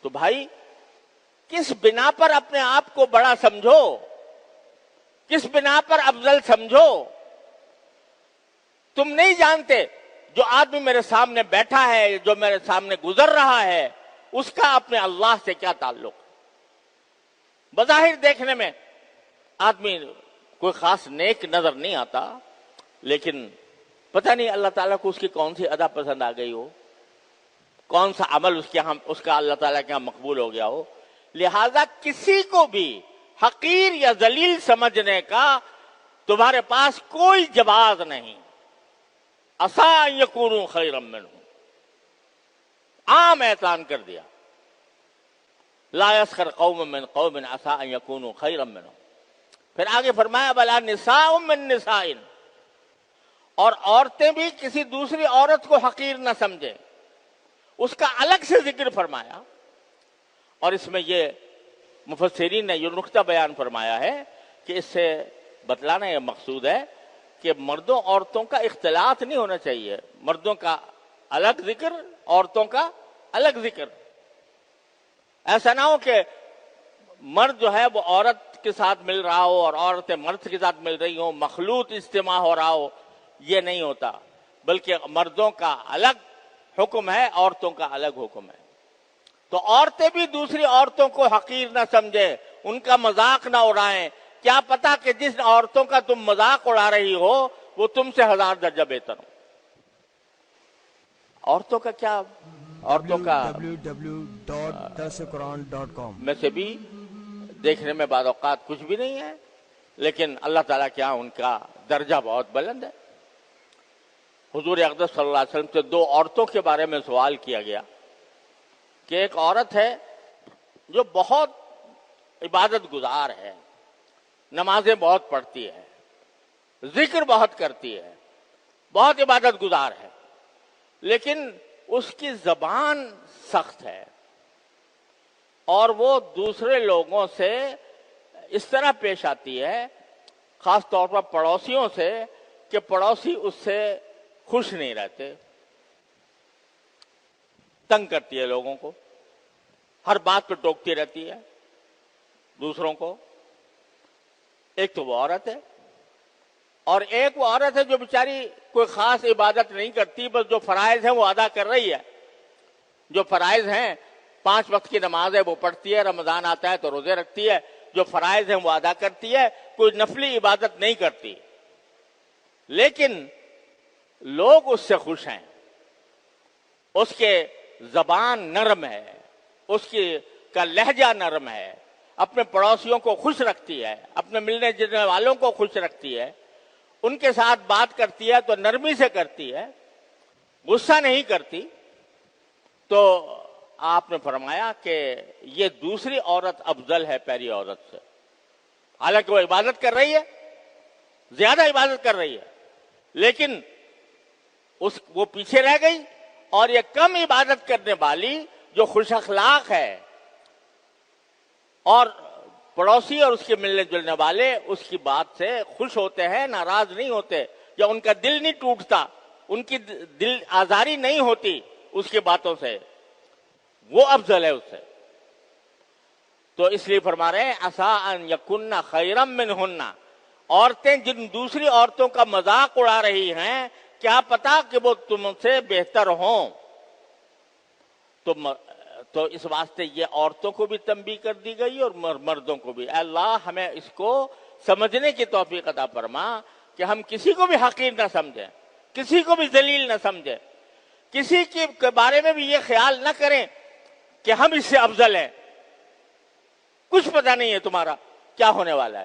تو بھائی کس بنا پر اپنے آپ کو بڑا سمجھو، کس بنا پر افضل سمجھو؟ تم نہیں جانتے جو آدمی میرے سامنے بیٹھا ہے، جو میرے سامنے گزر رہا ہے، اس کا اپنے اللہ سے کیا تعلق؟ بظاہر دیکھنے میں آدمی کوئی خاص نیک نظر نہیں آتا، لیکن پتہ نہیں اللہ تعالیٰ کو اس کی کون سی ادا پسند آ گئی ہو، کون سا عمل اس کا اللہ تعالیٰ کے یہاں مقبول ہو گیا ہو۔ لہذا کسی کو بھی حقیر یا ذلیل سمجھنے کا تمہارے پاس کوئی جواز نہیں۔ عسیٰ ان یکونوا خیرا منہم، عام اعلان کر دیا، لا یسخر قوم من قوم عسیٰ ان یکونوا خیرا منہم۔ پھر آگے فرمایا بلا نساء من نساء، اور عورتیں بھی کسی دوسری عورت کو حقیر نہ سمجھیں، اس کا الگ سے ذکر فرمایا۔ اور اس میں یہ مفسرین نے یہ نقطہ بیان فرمایا ہے کہ اس سے بتلانا یہ مقصود ہے کہ مردوں عورتوں کا اختلاط نہیں ہونا چاہیے، مردوں کا الگ ذکر، عورتوں کا الگ ذکر۔ ایسا نہ ہو کہ مرد جو ہے وہ عورت کے ساتھ مل رہا ہو اور عورتیں مرد کے ساتھ مل رہی ہوں، مخلوط اجتماع ہو رہا ہو، یہ نہیں ہوتا، بلکہ مردوں کا الگ حکم ہے، عورتوں کا الگ حکم ہے۔ تو عورتیں بھی دوسری عورتوں کو حقیر نہ سمجھیں، ان کا مذاق نہ اڑائیں۔ کیا پتا کہ جس عورتوں کا تم مذاق اڑا رہی ہو وہ تم سے 1000 درجہ بہتر ہو۔ عورتوں کا کیا، عورتوں کا www.darsulquran.com میں سے بھی دیکھنے میں بعض اوقات کچھ بھی نہیں ہے، لیکن اللہ تعالیٰ کے ہاں ان کا درجہ بہت بلند ہے۔ حضور اقدس صلی اللہ علیہ وسلم سے 2 عورتوں کے بارے میں سوال کیا گیا کہ ایک عورت ہے جو بہت عبادت گزار ہے، نمازیں بہت پڑھتی ہے، ذکر بہت کرتی ہے، بہت عبادت گزار ہے، لیکن اس کی زبان سخت ہے اور وہ دوسرے لوگوں سے اس طرح پیش آتی ہے، خاص طور پر پڑوسیوں سے، کہ پڑوسی اس سے خوش نہیں رہتے، تنگ کرتی ہے لوگوں کو، ہر بات پہ ٹوکتی رہتی ہے دوسروں کو۔ ایک تو وہ عورت ہے، اور ایک وہ عورت ہے جو بیچاری کوئی خاص عبادت نہیں کرتی، بس جو فرائض ہیں وہ ادا کر رہی ہے۔ جو فرائض ہیں، 5 وقت کی نماز ہے وہ پڑھتی ہے، رمضان آتا ہے تو روزے رکھتی ہے، جو فرائض ہیں وہ ادا کرتی ہے، کوئی نفلی عبادت نہیں کرتی، لیکن لوگ اس سے خوش ہیں، اس کے زبان نرم ہے، اس کا لہجہ نرم ہے، اپنے پڑوسیوں کو خوش رکھتی ہے، اپنے ملنے جلنے والوں کو خوش رکھتی ہے، ان کے ساتھ بات کرتی ہے تو نرمی سے کرتی ہے، غصہ نہیں کرتی۔ تو آپ نے فرمایا کہ یہ دوسری عورت افضل ہے پہلی عورت سے، حالانکہ وہ عبادت کر رہی ہے، زیادہ عبادت کر رہی ہے، لیکن وہ پیچھے رہ گئی، اور یہ کم عبادت کرنے والی جو خوش اخلاق ہے، اور پڑوسی اور اس کے ملنے جلنے والے اس کی بات سے خوش ہوتے ہیں، ناراض نہیں ہوتے، یا ان کا دل نہیں ٹوٹتا، ان کی دل آزاری نہیں ہوتی اس کی باتوں سے، وہ افضل ہے اس سے۔ تو اس لیے فرما رہے ہیں عسیٰ ان یکن خیرا منہن، عورتیں جن دوسری عورتوں کا مذاق اڑا رہی ہیں کیا پتا کہ وہ تم سے بہتر ہوں۔ تو اس واسطے یہ عورتوں کو بھی تنبیہ کر دی گئی اور مردوں کو بھی۔ اے اللہ ہمیں اس کو سمجھنے کی توفیق عطا فرما کہ ہم کسی کو بھی حقیر نہ سمجھیں، کسی کو بھی ذلیل نہ سمجھیں، کسی کے بارے میں بھی یہ خیال نہ کریں کہ ہم اس سے افضل ہیں، کچھ پتہ نہیں ہے تمہارا کیا ہونے والا ہے۔